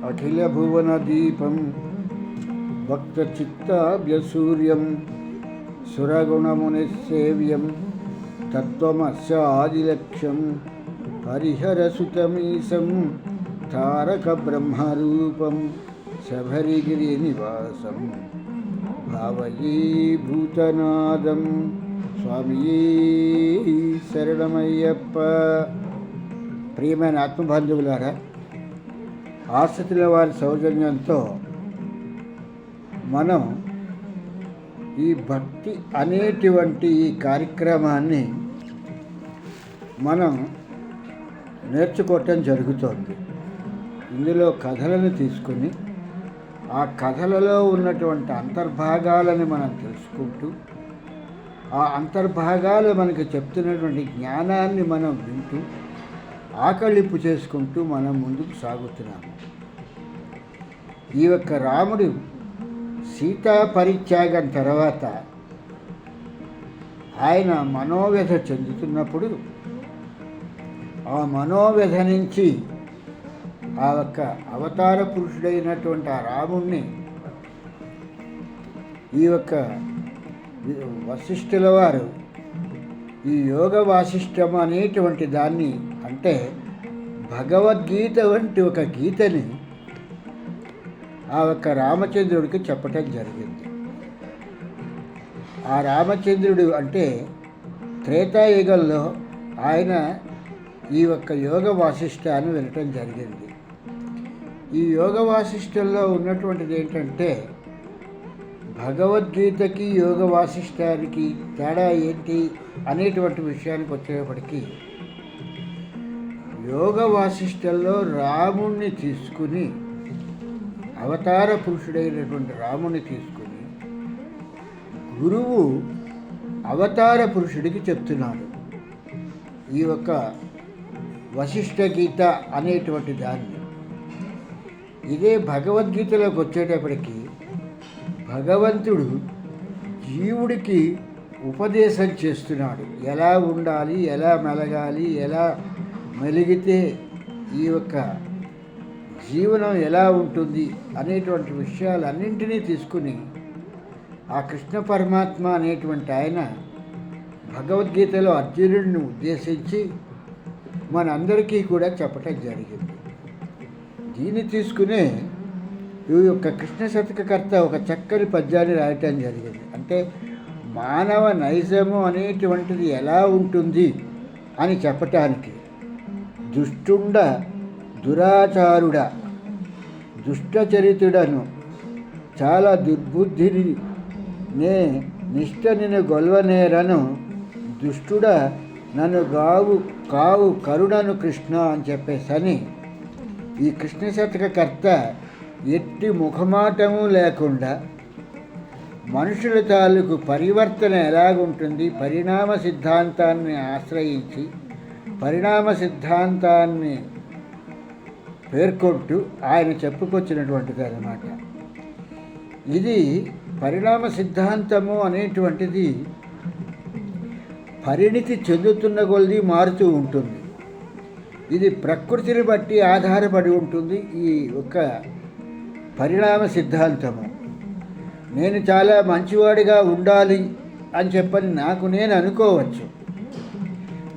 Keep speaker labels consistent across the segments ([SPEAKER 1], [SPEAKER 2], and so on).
[SPEAKER 1] అఖిలభువనదీపం భక్తచిత్తాభ్యసూర్యం సురగుణమునిసేవ్యం తత్వమస్యాదిలక్ష్యం హరిహరసుతమీశం తారకబ్రహ్మరూపం శబరిగిరినివాసం భావయే భూతనాదం. స్వామియే శరణమయ్యప్ప. ప్రియమైన ఆత్మబంధువులారా, ఆశ్రితుల వారి సౌజన్యంతో మనం ఈ భక్తి అనేటువంటి ఈ కార్యక్రమాన్ని మనం నేర్చుకోవటం జరుగుతోంది. ఇందులో కథలను తీసుకుని ఆ కథలలో ఉన్నటువంటి అంతర్భాగాలను మనం తెలుసుకుంటూ ఆ అంతర్భాగాలు మనకు చెప్తున్నటువంటి జ్ఞానాన్ని మనం వింటూ ఆకళింపు చేసుకుంటూ మనం ముందుకు సాగుతున్నాము. ఈ యొక్క రాముడు సీతా పరిత్యాగం తర్వాత ఆయన మనోవ్యధ చెందుతున్నప్పుడు ఆ మనోవ్యధ నుంచి ఆ యొక్క అవతార పురుషుడైనటువంటి ఆ రాముణ్ణి ఈ యొక్క వశిష్ఠుల వారు ఈ యోగ వాసిష్టం అనేటువంటి దాన్ని, అంటే భగవద్గీత వంటి ఒక గీతని ఆ యొక్క రామచంద్రుడికి చెప్పటం జరిగింది. ఆ రామచంద్రుడు అంటే త్రేతాయుగంలో ఆయన ఈ యొక్క యోగ వాసిష్టాన్ని వినటం జరిగింది. ఈ యోగ వాసిష్టంలో ఉన్నటువంటిది ఏంటంటే, భగవద్గీతకి యోగ వాసిష్టానికి తేడా ఏంటి అనేటువంటి విషయానికి వచ్చేటప్పటికీ, యోగ వాసిష్టంలో రాముణ్ణి తీసుకుని, అవతార పురుషుడైనటువంటి రాముణ్ణి తీసుకుని గురువు అవతార పురుషుడికి చెప్తున్నాడు ఈ యొక్క వశిష్ఠ గీత అనేటువంటి దాన్ని. ఇదే భగవద్గీతలోకి వచ్చేటప్పటికి భగవంతుడు జీవుడికి ఉపదేశం చేస్తున్నాడు. ఎలా ఉండాలి, ఎలా మెలగాలి, ఎలా మెలిగితే ఈ యొక్క జీవనం ఎలా ఉంటుంది అనేటువంటి విషయాలన్నింటినీ తీసుకుని ఆ కృష్ణ పరమాత్మ అనేటువంటి ఆయన భగవద్గీతలో అర్జునుడిని ఉద్దేశించి మనందరికీ కూడా చెప్పటం జరిగింది. దీన్ని తీసుకునే ఈ యొక్క కృష్ణ శతకకర్త ఒక చక్కని పద్యాన్ని రాయటం జరిగింది. అంటే మానవ నైజము అనేటువంటిది ఎలా ఉంటుంది అని చెప్పటానికి, దుష్టుండ దురాచారుడ దుష్టచరితుడను చాలా దుర్బుద్ధిని నే నిష్ట నిన్ను గొల్వనేరను దుష్టుడ నన్ను కావు కరుణను కృష్ణ అని చెప్పేసని ఈ కృష్ణ శతకకర్త ఎట్టి ముఖమాటము లేకుండా మనుషుల తాలూకు పరివర్తన ఎలాగుంటుంది, పరిణామ సిద్ధాంతాన్ని ఆశ్రయించి పరిణామ సిద్ధాంతాన్ని పేర్కొంటూ ఆయన చెప్పుకొచ్చినటువంటిది అన్నమాట. ఇది పరిణామ సిద్ధాంతము అనేటువంటిది పరిణితి చెందుతున్న కొలది మారుతూ ఉంటుంది. ఇది ప్రకృతిని బట్టి ఆధారపడి ఉంటుంది. ఈ యొక్క పరిణామ సిద్ధాంతము నేను చాలా మంచివాడిగా ఉండాలి అని చెప్పని నాకు నేను అనుకోవచ్చు.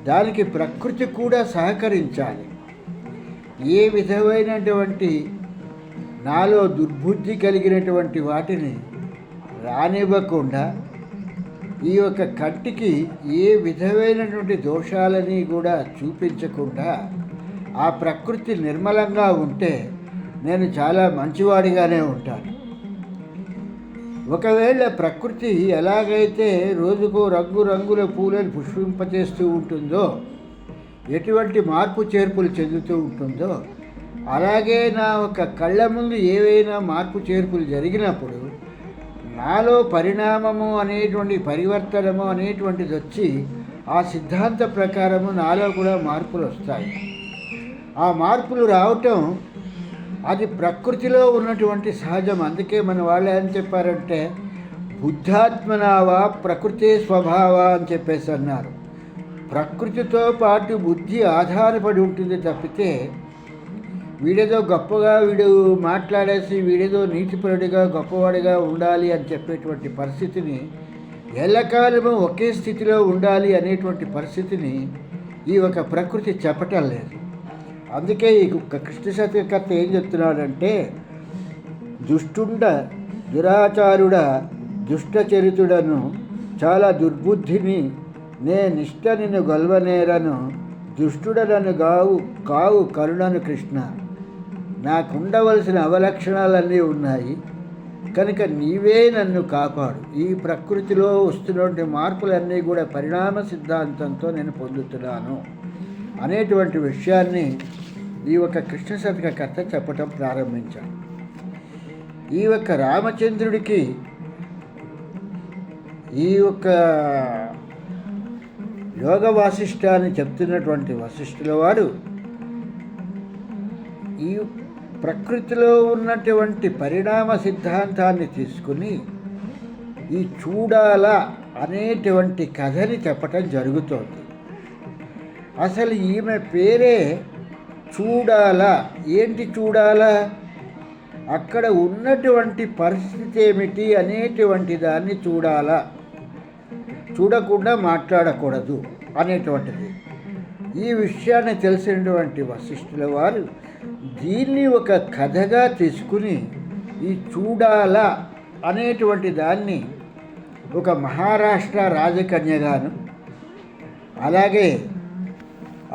[SPEAKER 1] దానికి ప్రకృతి కూడా సహకరించాలి. ఏ విధమైనటువంటి నాలో దుర్బుద్ధి కలిగినటువంటి వాటిని రానివ్వకుండా, ఈ యొక్క కంటికి ఏ విధమైనటువంటి దోషాలని కూడా చూపించకుండా ఆ ప్రకృతి నిర్మలంగా ఉంటే నేను చాలా మంచివాడిగానే ఉంటాను. ఒకవేళ ప్రకృతి ఎలాగైతే రోజుకో రంగురంగుల పూలను పుష్పింపచేస్తూ ఉంటుందో, ఎటువంటి మార్పు చేర్పులు చెందుతూ ఉంటుందో, అలాగే నా ఒక కళ్ళ ముందు ఏవైనా మార్పు చేర్పులు జరిగినప్పుడు నాలో పరిణామము అనేటువంటి పరివర్తనము అనేటువంటిది వచ్చి ఆ సిద్ధాంత ప్రకారము నాలో కూడా మార్పులు వస్తాయి. ఆ మార్పులు రావటం అది ప్రకృతిలో ఉన్నటువంటి సహజం. అందుకే మన వాళ్ళు ఏం చెప్పారంటే, బుద్ధాత్మనావా ప్రకృతి స్వభావ అని చెప్పేసి అన్నారు. ప్రకృతితో పాటు బుద్ధి ఆధారపడి ఉంటుంది తప్పితే వీడేదో గొప్పగా వీడు మాట్లాడేసి వీడేదో నీతిపరుడిగా గొప్పవాడిగా ఉండాలి అని చెప్పేటువంటి పరిస్థితిని, ఎల్లకాలము ఒకే స్థితిలో ఉండాలి అనేటువంటి పరిస్థితిని ఈ ఒక ప్రకృతి చెప్పటం లేదు. అందుకే ఈ కృష్ణ శతకర్త ఏం చెప్తున్నాడంటే, దుష్టుండ దురాచారుడ దుష్టచరితుడను చాలా దుర్బుద్ధిని నే నిష్ట నిన్ను గొల్వనేరను దుష్టుడనను కావు కరుణను కృష్ణ. నాకుండవలసిన అవలక్షణాలన్నీ ఉన్నాయి కనుక నీవే నన్ను కాపాడు. ఈ ప్రకృతిలో వస్తున్నటువంటి మార్పులన్నీ కూడా పరిణామ సిద్ధాంతంతో నేను పొందుతున్నాను అనేటువంటి విషయాన్ని ఈ ఒక కృష్ణ శతకకర్త చెప్పటం ప్రారంభించాడు. ఈ యొక్క రామచంద్రుడికి ఈ యొక్క యోగ వాసిష్ఠాన్ని చెప్తున్నటువంటి వశిష్ఠుల వారు ఈ ప్రకృతిలో ఉన్నటువంటి పరిణామ సిద్ధాంతాన్ని తీసుకుని ఈ చూడాల అనేటువంటి కథని చెప్పటం జరుగుతోంది. అసలు ఈమె పేరే చూడాల. ఏంటి చూడాల? అక్కడ ఉన్నటువంటి పరిస్థితి ఏమిటి అనేటువంటి దాన్ని చూడాలా, చూడకుండా మాట్లాడకూడదు అనేటువంటిది. ఈ విషయాన్ని తెలిసినటువంటి వశిష్ఠుల వారు దీన్ని ఒక కథగా తీసుకుని ఈ చూడాల అనేటువంటి దాన్ని ఒక మహారాష్ట్ర రాజకన్యగాను, అలాగే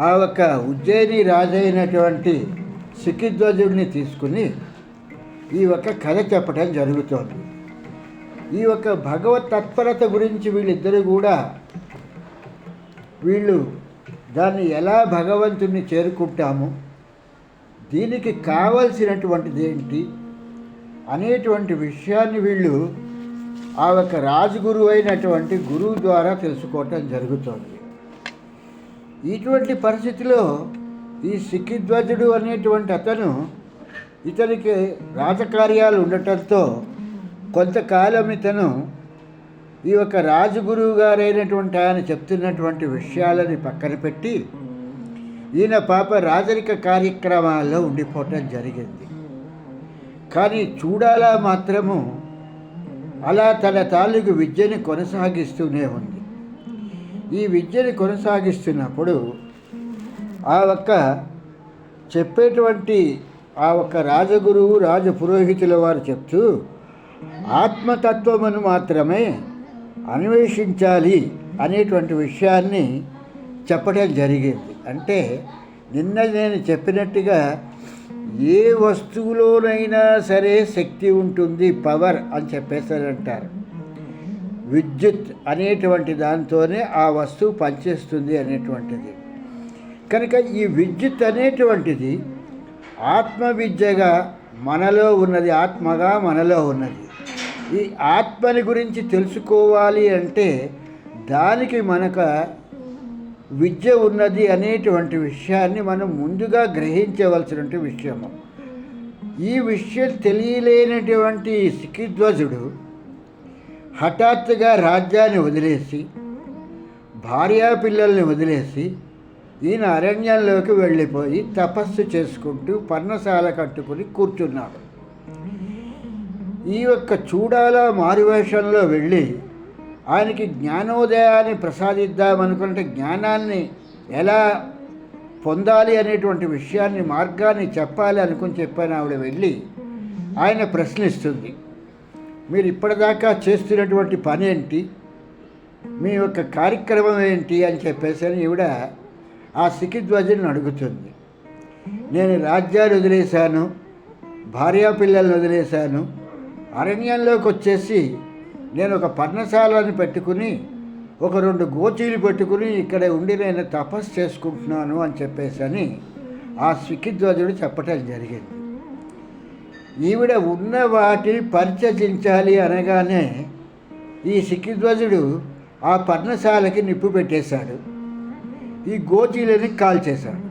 [SPEAKER 1] ఆ ఒక ఉజ్జయిని రాజైనటువంటి సికిధ్వజుడిని తీసుకుని ఈ ఒక కథ చెప్పడం జరుగుతోంది. ఈ ఒక భగవత్ తత్పరత గురించి వీళ్ళిద్దరూ కూడా వీళ్ళు దాన్ని ఎలా భగవంతుని చేరుకుంటాము, దీనికి కావలసినటువంటిది ఏంటి అనేటువంటి విషయాన్ని వీళ్ళు ఆ ఒక రాజగురువు అయినటువంటి గురువు ద్వారా తెలుసుకోవటం జరుగుతోంది. ఇటువంటి పరిస్థితిలో ఈ సికిధ్వజుడు అనేటువంటి అతను, ఇతనికి రాజకార్యాలు ఉండటంతో కొంతకాలం ఇతను ఈ ఒక రాజగురువు గారైనటువంటి ఆయన చెప్తున్నటువంటి విషయాలని పక్కన పెట్టి ఈయన రాజరిక కార్యక్రమాల్లో ఉండిపోవటం జరిగింది. కానీ చూడాలా మాత్రము అలా తన తాలూకు విద్యని కొనసాగిస్తూనే ఉంది. ఈ విద్యని కొనసాగిస్తున్నప్పుడు ఆ ఒక్క చెప్పేటువంటి ఆ ఒక్క రాజగురువు రాజపురోహితుల వారు చెప్తూ ఆత్మతత్వమును మాత్రమే అన్వేషించాలి అనేటువంటి విషయాన్ని చెప్పడం జరిగింది. అంటే నిన్న నేను చెప్పినట్టుగా ఏ వస్తువులోనైనా సరే శక్తి ఉంటుంది, పవర్ అని చెప్పేసారంటారు. విద్యుత్ అనేటువంటి దాంతోనే ఆ వస్తువు పనిచేస్తుంది అనేటువంటిది. కనుక ఈ విద్యుత్ అనేటువంటిది ఆత్మ విద్యగా మనలో ఉన్నది, ఆత్మగా మనలో ఉన్నది. ఈ ఆత్మని గురించి తెలుసుకోవాలి అంటే దానికి మనకు విద్య ఉన్నది అనేటువంటి విషయాన్ని మనం ముందుగా గ్రహించవలసినటువంటి విషయము. ఈ విషయం తెలియలేనటువంటి సికిధ్వజుడు హఠాత్తుగా రాజ్యాన్ని వదిలేసి, భార్యాపిల్లల్ని వదిలేసి ఈయన అరణ్యంలోకి వెళ్ళిపోయి తపస్సు చేసుకుంటూ పర్ణశాల కట్టుకుని కూర్చున్నాడు. ఈ యొక్క చూడాల మారువేషంలో వెళ్ళి ఆయనకి జ్ఞానోదయాన్ని ప్రసాదిద్దామనుకుంటే జ్ఞానాన్ని ఎలా పొందాలి అనేటువంటి విషయాన్ని, మార్గాన్ని చెప్పాలి అనుకుని చెప్పాను. ఆవిడ వెళ్ళి ఆయన ప్రశ్నిస్తుంది, మీరు ఇప్పటిదాకా చేస్తున్నటువంటి పని ఏంటి, మీ యొక్క కార్యక్రమం ఏంటి అని చెప్పేసి అని ఈవిడ ఆ సికిధ్వజుని అడుగుతుంది. నేను రాజ్యాన్ని వదిలేశాను, భార్యాపిల్లల్ని వదిలేశాను, అరణ్యంలోకి వచ్చేసి నేను ఒక పర్ణశాలని పెట్టుకుని ఒక 2 గోచీలు పెట్టుకుని ఇక్కడ ఉండి నేను తపస్సు చేసుకుంటున్నాను అని చెప్పేసి అని ఆ సికిధ్వజుడు చెప్పటం జరిగింది. ఈవిడ ఉన్న వాటిని పరిచయించాలి అనగానే ఈ సికిధ్వజుడు ఆ పర్ణశాలకి నిప్పు పెట్టేశాడు, ఈ గోచీలని కాల్చేశాడు.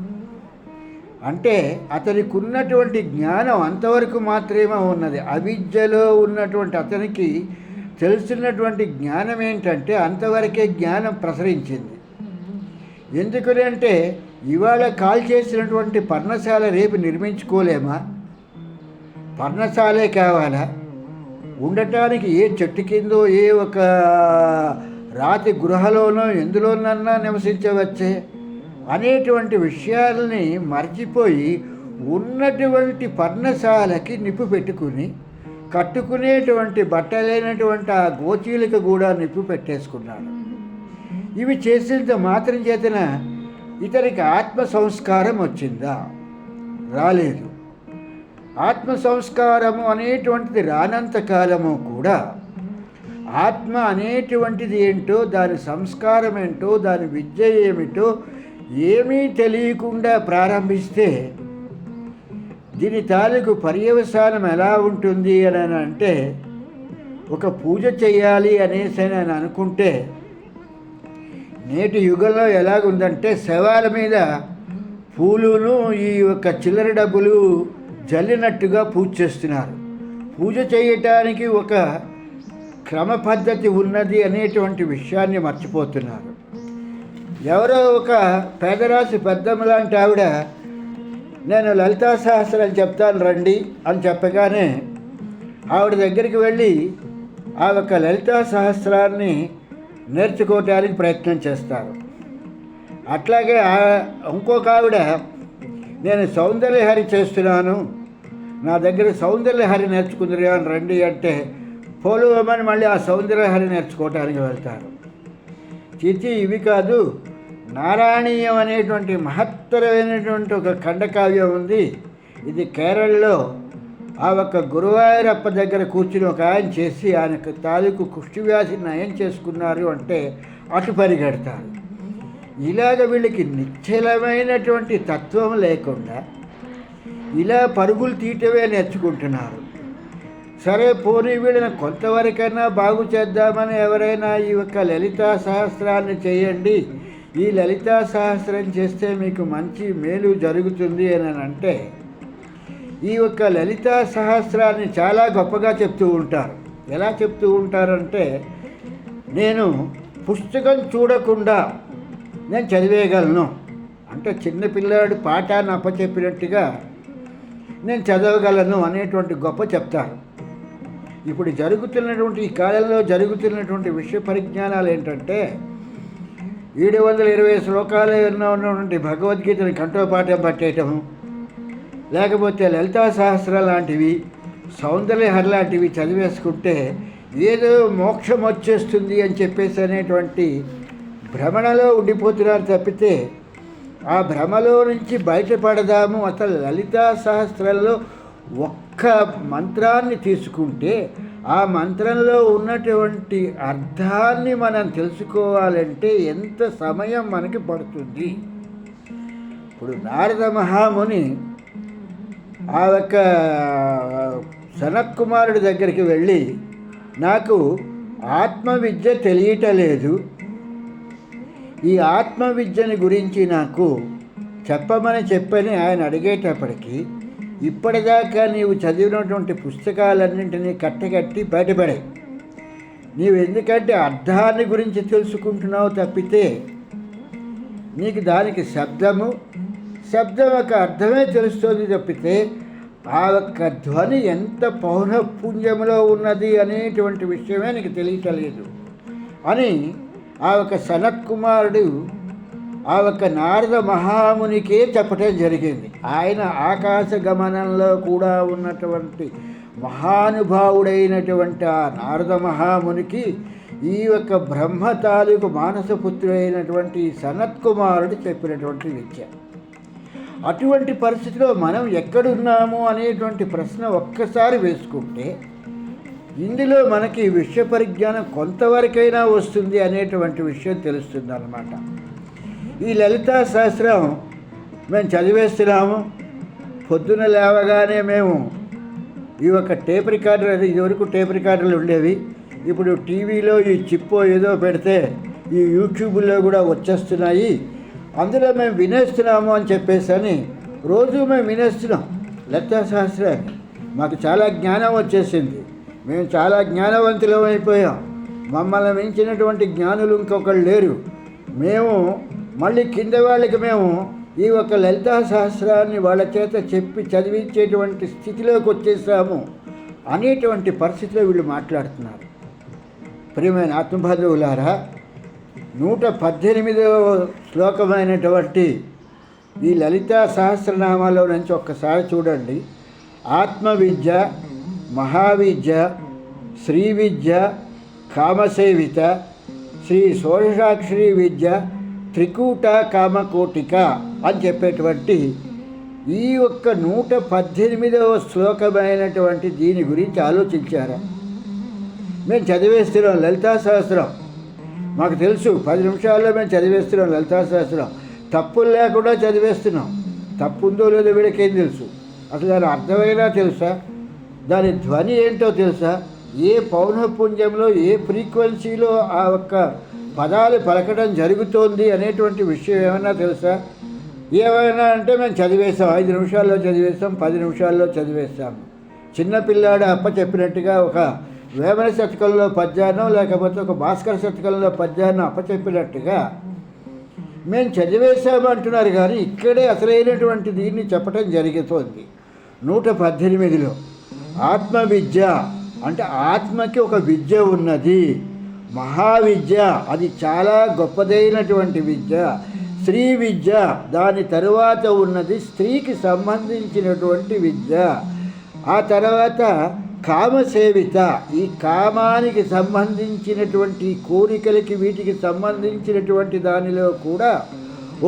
[SPEAKER 1] అంటే అతనికి ఉన్నటువంటి జ్ఞానం అంతవరకు మాత్రమే ఉన్నది. అవిద్యలో ఉన్నటువంటి అతనికి తెలుసున్నటువంటి జ్ఞానం ఏంటంటే అంతవరకే జ్ఞానం ప్రసరించింది. ఎందుకని అంటే ఇవాళ కాల్ చేసినటువంటి పర్ణశాల రేపు నిర్మించుకోలేమా? పర్ణశాలే కావాలా? ఉండటానికి ఏ చెట్టు కిందో ఏ ఒక రాతి గృహలోనో ఎందులోనన్నా నివసించవచ్చే అనేటువంటి విషయాలని మర్చిపోయి ఉన్నటువంటి పర్ణశాలకి నిప్పు పెట్టుకుని కట్టుకునేటువంటి బట్టలైనటువంటి ఆ గోచీలకు కూడా నిప్పు పెట్టేసుకున్నాడు. ఇవి చేసినంత మాత్రం చేతన ఇతనికి ఆత్మ సంస్కారం వచ్చిందా? రాలేదు. ఆత్మ సంస్కారము అనేటువంటిది రానంత కాలము కూడా ఆత్మ అనేటువంటిది ఏంటో, దాని సంస్కారం ఏంటో, దాని విద్య ఏమిటో ఏమీ తెలియకుండా ప్రారంభిస్తే దీని తాలూకు పర్యవసానం ఎలా ఉంటుంది అని అంటే, ఒక పూజ చేయాలి అనేసి అని అనుకుంటే నేటి యుగంలో ఎలాగుందంటే శవాల మీద పూలును ఈ యొక్క చిల్లర డబ్బులు జల్లినట్టుగా పూజ చేస్తున్నారు. పూజ చేయటానికి ఒక క్రమ పద్ధతి ఉన్నది అనేటువంటి విషయాన్ని మర్చిపోతున్నారు. ఎవరో ఒక పేదరాశి పెద్దమ్మ లాంటి ఆవిడ నేను లలితా సహస్రాలు చెప్తాను రండి అని చెప్పగానే ఆవిడ దగ్గరికి వెళ్ళి ఆ యొక్క లలితా సహస్రాన్ని నేర్చుకోవటానికి ప్రయత్నం చేస్తారు. అట్లాగే ఇంకొక ఆవిడ నేను సౌందర్యహరి చేస్తున్నాను, నా దగ్గర సౌందర్యహరి నేర్చుకుందరు అని రండి అంటే పోలువమని మళ్ళీ ఆ సౌందర్యహరి నేర్చుకోవటానికి వెళ్తారు. చిచి ఇవి కాదు, నారాయణీయం అనేటువంటి మహత్తరమైనటువంటి ఒక ఖండకావ్యం ఉంది. ఇది కేరళలో ఆ ఒక్క గురువాయూరప్ప దగ్గర కూర్చుని ఒక ఆయన చేసి ఆయనకు తాలూకు కుష్ఠవ్యాధి నయం చేసుకున్నారు అంటే అటు పరిగెడతారు. ఇలాగ వీళ్ళకి నిశ్చలమైనటువంటి తత్వం లేకుండా ఇలా పరుగులు తీయటమే నేర్చుకుంటున్నారు. సరే పోనీ వీళ్ళని కొంతవరకైనా బాగు చేద్దామని ఎవరైనా ఈ యొక్క లలితా సహస్రాన్ని చేయండి, ఈ లలితా సహస్రం చేస్తే మీకు మంచి మేలు జరుగుతుంది అని అంటే ఈ యొక్క లలితా సహస్రాన్ని చాలా గొప్పగా చెప్తూ ఉంటారు. ఎలా చెప్తూ ఉంటారంటే, నేను పుస్తకం చూడకుండా నేను చదివేయగలను అంటే చిన్నపిల్లాడు పాఠాన్ని అప్పచెప్పినట్టుగా నేను చదవగలను అనేటువంటి గొప్ప చెప్తారు. ఇప్పుడు జరుగుతున్నటువంటి ఈ కాలంలో జరుగుతున్నటువంటి విషయ పరిజ్ఞానాలు ఏంటంటే 720 శ్లోకాలు ఉన్నటువంటి భగవద్గీతని కంఠోపాఠం పట్టేయటము, లేకపోతే లలితా సహస్ర లాంటివి సౌందర్యహరి లాంటివి చదివేసుకుంటే ఏదో మోక్షం వచ్చేస్తుంది అని చెప్పేసి అనేటువంటి భ్రమణలో ఉండిపోతున్నారు తప్పితే ఆ భ్రమలో నుంచి బయటపడదాము. అసలు లలితా సహస్రంలో ఒక్క మంత్రాన్ని తీసుకుంటే ఆ మంత్రంలో ఉన్నటువంటి అర్థాన్ని మనం తెలుసుకోవాలంటే ఎంత సమయం మనకి పడుతుంది. ఇప్పుడు నారద మహాముని ఆ యొక్క సనత్కుమారుడి దగ్గరికి వెళ్ళి నాకు ఆత్మవిద్య తెలియటలేదు, ఈ ఆత్మవిద్యని గురించి నాకు చెప్పని ఆయన అడిగేటప్పటికీ ఇప్పటిదాకా నీవు చదివినటువంటి పుస్తకాలన్నింటినీ కట్టగట్టి బయటపడాయి. నీవు ఎందుకంటే అర్థాన్ని గురించి తెలుసుకుంటున్నావు తప్పితే నీకు దానికి శబ్దం యొక్క అర్థమే తెలుస్తుంది తప్పితే ఆ యొక్క ధ్వని ఎంత పౌనఃపుంజంలో ఉన్నది అనేటువంటి విషయమే నీకు తెలియటలేదు అని ఆ యొక్క సనత్కుమారుడు ఆ యొక్క నారద మహామునికే చెప్పటం జరిగింది. ఆయన ఆకాశ గమనంలో కూడా ఉన్నటువంటి మహానుభావుడైనటువంటి ఆ నారద మహామునికి ఈ యొక్క బ్రహ్మ తాలూకు మానసపుత్రుడైనటువంటి సనత్కుమారుడు చెప్పినటువంటి విద్య. అటువంటి పరిస్థితిలో మనం ఎక్కడున్నాము అనేటువంటి ప్రశ్న ఒక్కసారి వేసుకుంటే ఇందులో మనకి విషయ పరిజ్ఞానం కొంతవరకైనా వస్తుంది అనేటువంటి విషయం తెలుస్తుంది అన్నమాట. ఈ లలితా శాస్త్రం మేము చదివేస్తున్నాము. పొద్దున లేవగానే మేము ఈ యొక్క టేప్ రికార్డర్, ఇదివరకు టేప్ రికార్డర్లు ఉండేవి, ఇప్పుడు టీవీలో ఈ చిప్పో ఏదో పెడితే ఈ యూట్యూబ్లో కూడా వచ్చేస్తున్నాయి, అందులో మేము వినేస్తున్నాము అని చెప్పేసి అని రోజు మేము వినేస్తున్నాం లలితా సహస్రాన్ని. మాకు చాలా జ్ఞానం వచ్చేసింది, మేము చాలా జ్ఞానవంతులం అయిపోయాం, మమ్మల్ని మించినటువంటి జ్ఞానులు ఇంకొకళ్ళు లేరు, మేము మళ్ళీ కింద వాళ్ళకి మేము ఈ ఒక లలితా సహస్రాన్ని వాళ్ళ చేత చెప్పి చదివించేటువంటి స్థితిలోకి వచ్చేసాము అనేటువంటి పరిస్థితిలో వీళ్ళు మాట్లాడుతున్నారు. ప్రియమైన ఆత్మబంధువులారా, 118వ శ్లోకమైనటువంటి ఈ లలితా సహస్రనామాలో నుంచి ఒక్కసారి చూడండి. ఆత్మవిద్య, మహావిద్య, శ్రీ విద్య, కామసేవిత, శ్రీ షోడశాక్షరి విద్య, త్రికూట కామకోటిక అని చెప్పేటువంటి ఈ ఒక్క 118వ శ్లోకమైనటువంటి దీని గురించి ఆలోచించారా? మేము చదివేస్తున్నాం లలితా సహస్రం, మాకు తెలుసు 10 నిమిషాల్లో మేము చదివేస్తున్నాం లలితా సహస్రం, తప్పులు లేకుండా చదివేస్తున్నాం. తప్పు ఉందో లేదో వీడికేం తెలుసు? అసలు దాని అర్థమైనా తెలుసా? దాని ధ్వని ఏంటో తెలుసా? ఏ పౌనఃపుంజంలో ఏ ఫ్రీక్వెన్సీలో ఆ ఒక్క పదాలు పలకడం జరుగుతోంది అనేటువంటి విషయం ఏమైనా తెలుసా? ఏమైనా అంటే మేము చదివేస్తాం, 5 నిమిషాల్లో చదివేస్తాం, 10 నిమిషాల్లో చదివేస్తాము. చిన్నపిల్లాడు అప్ప చెప్పినట్టుగా ఒక వేమన శతకంలో పద్యాన్నో లేకపోతే ఒక భాస్కర శతకంలో పద్యాన్నో అప్పచెప్పినట్టుగా మేము చదివేశాము అంటున్నారు. కానీ ఇక్కడే అసలైనటువంటి దీన్ని చెప్పడం జరుగుతోంది. 118లో ఆత్మవిద్య అంటే ఆత్మకి ఒక విద్య ఉన్నది, మహావిద్య అది చాలా గొప్పదైనటువంటి విద్య. స్త్రీ విద్య దాని తరువాత ఉన్నది స్త్రీకి సంబంధించినటువంటి విద్య. ఆ తర్వాత కామసేవిత ఈ కామానికి సంబంధించినటువంటి కోరికలకి వీటికి సంబంధించినటువంటి దానిలో కూడా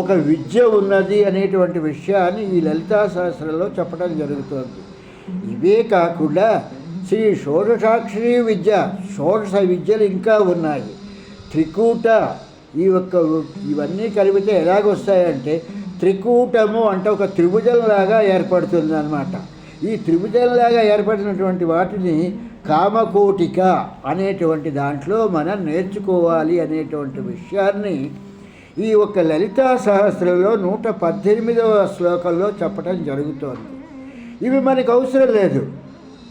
[SPEAKER 1] ఒక విద్య ఉన్నది అనేటువంటి విషయాన్ని ఈ లలితా సహస్రంలో చెప్పడం జరుగుతుంది. ఇవే కాకుండా శ్రీ షోడశాక్షరి విద్య, షోడశ విద్యలు ఇంకా ఉన్నాయి. త్రికూట ఇవన్నీ కలిపితే ఎలాగొస్తాయంటే త్రికూటము అంటే ఒక త్రిభుజంలాగా ఏర్పడుతుంది అన్నమాట. ఈ త్రిభుజంలాగా ఏర్పడినటువంటి వాటిని కామకోటిక అనేటువంటి దాంట్లో మనం నేర్చుకోవాలి అనేటువంటి విషయాన్ని ఈ ఒక లలితా సహస్రంలో 118వ శ్లోకంలో చెప్పడం జరుగుతోంది. ఇవి మనకు అవసరం లేదు.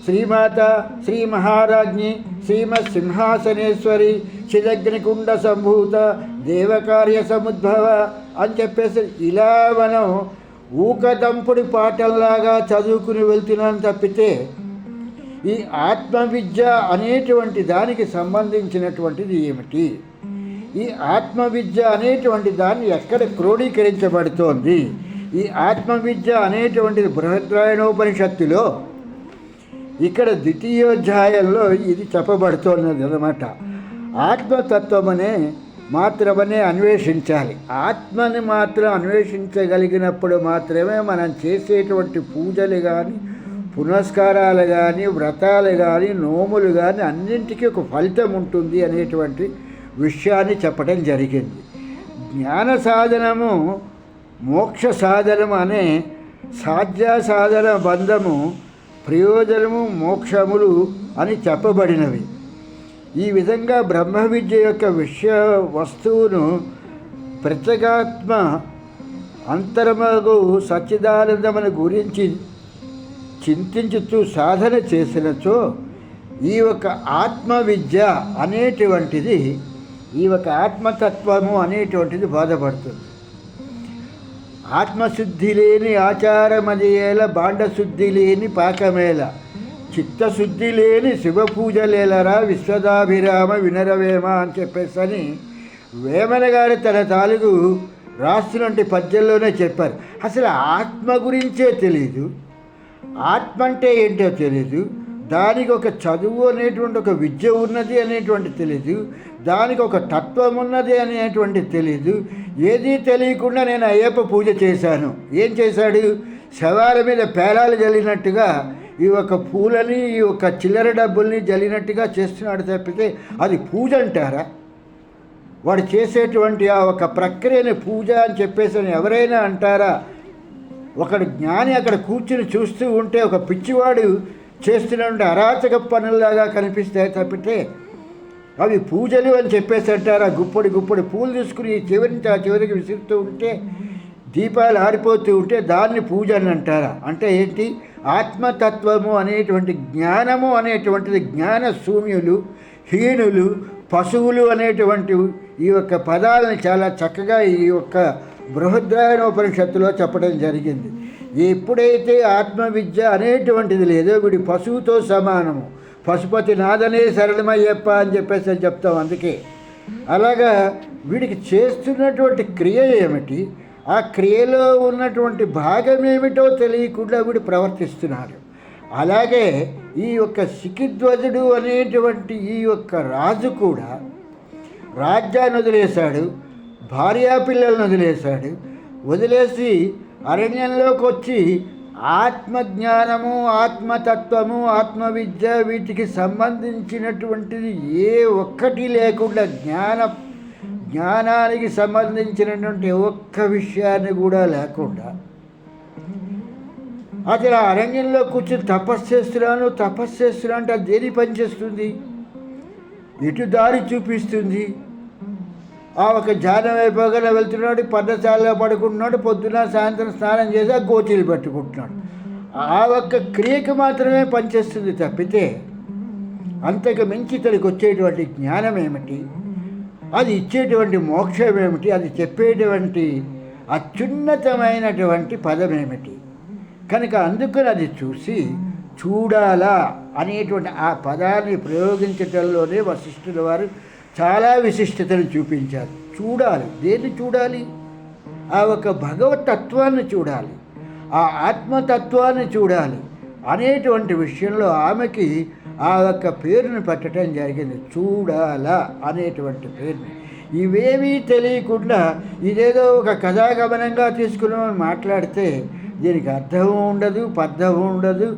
[SPEAKER 1] శ్రీమాత, శ్రీ మహారాజ్ఞి, శ్రీమత్ సింహాసనేశ్వరి, చిదగ్నికుండ సంభూత, దేవకార్య సముద్భవ అని చెప్పేసి ఇలా మనం ఊకదంపుడి పాఠంలాగా చదువుకుని వెళ్తున్నాను తప్పితే ఈ ఆత్మవిద్య అనేటువంటి దానికి సంబంధించినటువంటిది ఏమిటి? ఈ ఆత్మవిద్య అనేటువంటి దాన్ని ఎక్కడ క్రోడీకరించబడుతోంది? ఈ ఆత్మవిద్య అనేటువంటిది బృహద్రాయణోపనిషత్తులో ఇక్కడ 2వ ఇది చెప్పబడుతున్నది అన్నమాట. ఆత్మతత్వమనే మాత్రమే అన్వేషించాలి. ఆత్మని మాత్రం అన్వేషించగలిగినప్పుడు మాత్రమే మనం చేసేటువంటి పూజలు కానీ, పునస్కారాలు కానీ, వ్రతాలు కానీ, నోములు కానీ అన్నింటికీ ఒక ఫలితం ఉంటుంది అనేటువంటి విషయాన్ని చెప్పడం జరిగింది. జ్ఞాన సాధనము, మోక్ష సాధనము అనే సాధ్య సాధన బంధము, ప్రయోజనము, మోక్షములు అని చెప్పబడినవి. ఈ విధంగా బ్రహ్మ విద్య యొక్క విషయ వస్తువును ప్రత్యేగాత్మ అంతరమగు సచ్చిదానందమును గురించి చింతించుతూ సాధన చేసినచో ఈ ఒక ఆత్మ విద్య అనేటువంటిది, ఈ ఒక ఆత్మతత్వము అనేటువంటిది బోధపడుతుంది. ఆత్మశుద్ధి లేని ఆచారమదియేల, బాండశుద్ధి లేని పాకమేల, చిత్తశుద్ధి లేని శివపూజలేలరా విశ్వదాభిరామ వినరవేమ అని చెప్పేసని వేమన గారి తన తాలూకు రాస్తున్నటువంటి పద్యంలోనే చెప్పారు. అసలు ఆత్మ గురించే తెలీదు, ఆత్మ అంటే ఏంటో తెలీదు, దానికి ఒక చదువు అనేటువంటి ఒక విద్య ఉన్నది అనేటువంటి తెలీదు, దానికి ఒక తత్వం ఉన్నది అనేటువంటి తెలీదు. ఏదీ తెలియకుండా నేను అయ్యప్ప పూజ చేశాను. ఏం చేశాడు? శవాల మీద పేలాలు జల్లినట్టుగా ఈ ఒక పూలని, ఈ ఒక చిల్లర డబ్బుల్ని జల్లినట్టుగా చేస్తున్నాడు తప్పితే అది పూజ అంటారా? వాడు చేసేటువంటి ఆ ఒక ప్రక్రియని పూజ అని చెప్పేసి ఎవరైనా అంటారా? ఒకడు జ్ఞాని అక్కడ కూర్చుని చూస్తూ ఉంటే ఒక పిచ్చివాడు చేస్తున్నటువంటి అరాచక పనుల్లాగా కనిపిస్తాయి తప్పితే అవి పూజలు అని చెప్పేసి అంటారా? గుప్పడి పూలు తీసుకుని చివరి నుంచి ఆ చివరికి విసురుతూ ఉంటే, దీపాలు ఆరిపోతూ ఉంటే దాన్ని పూజ అని అంటారా? అంటే ఏంటి? ఆత్మతత్వము అనేటువంటి జ్ఞానము అనేటువంటిది జ్ఞాన శూన్యులు, హీనులు, పశువులు అనేటువంటి ఈ యొక్క పదాలను చాలా చక్కగా ఈ యొక్క బృహద్రాయణోపనిషత్తులో చెప్పడం జరిగింది. ఎప్పుడైతే ఆత్మవిద్య అనేటువంటిది లేదో వీడి పశువుతో సమానము. పశుపతి నాదనే శరణమయ్యప్ప అని చెప్పేసి చెప్తాం. అందుకే అలాగా వీడికి చేస్తున్నటువంటి క్రియ ఏమిటి, ఆ క్రియలో ఉన్నటువంటి భాగం ఏమిటో తెలియకుండా వీడు ప్రవర్తిస్తున్నాడు. అలాగే ఈ యొక్క శిఖిధ్వజుడు అనేటువంటి ఈ యొక్క రాజు కూడా రాజ్యాన్ని వదిలేశాడు, భార్యాపిల్లలను వదిలేశాడు. వదిలేసి అరణ్యంలోకి వచ్చి ఆత్మజ్ఞానము, ఆత్మతత్వము, ఆత్మవిద్య వీటికి సంబంధించినటువంటిది ఏ ఒక్కటి లేకుండా జ్ఞానానికి సంబంధించినటువంటి ఒక్క విషయాన్ని కూడా లేకుండా అసలు ఆ అరణ్యంలో కూర్చొని తపస్సు చేస్తున్నా అంటే అది దేని పనిచేస్తుంది? ఎటు దారి చూపిస్తుంది? ఆ ఒక ధ్యానం అయిపోగానే వెళ్తున్నాడు, పర్ణశాలలో పడుకుంటున్నాడు, పొద్దున సాయంత్రం స్నానం చేసి ఆ గోచీలు పెట్టుకుంటున్నాడు. ఆ ఒక్క క్రియకు మాత్రమే పనిచేస్తుంది తప్పితే అంతకు మించి ఇతడికి వచ్చేటువంటి జ్ఞానం ఏమిటి, అది ఇచ్చేటువంటి మోక్షం ఏమిటి, అది చెప్పేటువంటి అత్యున్నతమైనటువంటి పదం ఏమిటి? కనుక అందుకని అది చూసి చూడాలా అనేటువంటి ఆ పదాన్ని ప్రయోగించటంలోనే వశిష్ఠుల వారు చాలా విశిష్టతను చూపించారు. చూడాలి, దేన్ని చూడాలి? ఆ ఒక భగవతత్వాన్ని చూడాలి, ఆ ఆత్మతత్వాన్ని చూడాలి అనేటువంటి విషయంలో ఆమెకి ఆ యొక్క పేరుని పెట్టడం జరిగింది, చూడాలా అనేటువంటి పేరుని. ఇవేమీ తెలియకుండా ఇదేదో ఒక కథాగమనంగా తీసుకుని మాట్లాడితే దీనికి అర్థము ఉండదు, పద్ధము ఉండదు.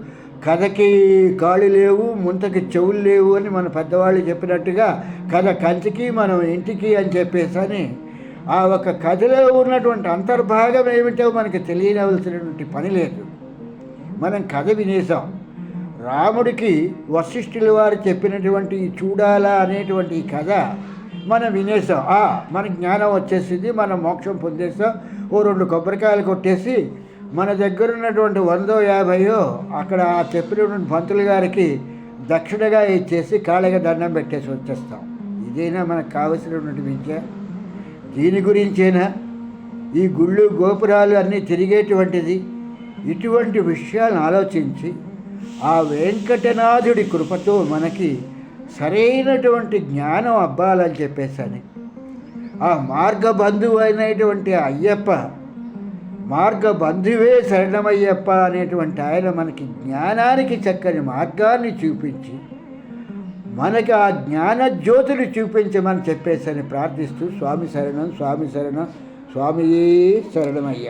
[SPEAKER 1] కథకి కాళ్ళు లేవు, ముంతకి చెవులు లేవు అని మన పెద్దవాళ్ళు చెప్పినట్టుగా కథ కంచికి మనం ఇంటికి అని చెప్పేసని ఆ ఒక కథలో ఉన్నటువంటి అంతర్భాగం ఏమిటో మనకి తెలియవలసినటువంటి పని లేదు. మనం కథ వినేసాం. రాముడికి వశిష్ఠుల వారు చెప్పినటువంటి చూడాలా అనేటువంటి ఈ కథ మనం వినేసాం. మన జ్ఞానం వచ్చేసింది, మనం మోక్షం పొందేసాం. ఓ 2 కొబ్బరికాయలు కొట్టేసి మన దగ్గర ఉన్నటువంటి 100-50 అక్కడ ఆ చెప్పినటువంటి పంతులు గారికి దక్షిణగా ఇచ్చేసి కాళ్ళగా దండం పెట్టేసి వచ్చేస్తాం. ఇదేనా మనకు కావలసినటువంటి విద్య? దీని గురించేనా ఈ గుళ్ళు గోపురాలు అన్నీ తిరిగేటువంటిది? ఇటువంటి విషయాలను ఆలోచించి ఆ వెంకటనాథుడి కృపతో మనకి సరైనటువంటి జ్ఞానం అబ్బాలని చెప్పేసని ఆ మార్గబంధువు అయినటువంటి అయ్యప్ప, మార్గబంధువే శరణమయ్యప్ప అనేటువంటి ఆయన మనకి జ్ఞానానికి చక్కని మార్గాన్ని చూపించి మనకి ఆ జ్ఞాన జ్యోతులు చూపించమని చెప్పేసని ప్రార్థిస్తూ స్వామి శరణం, స్వామి శరణం, స్వామియే శరణమయ్య.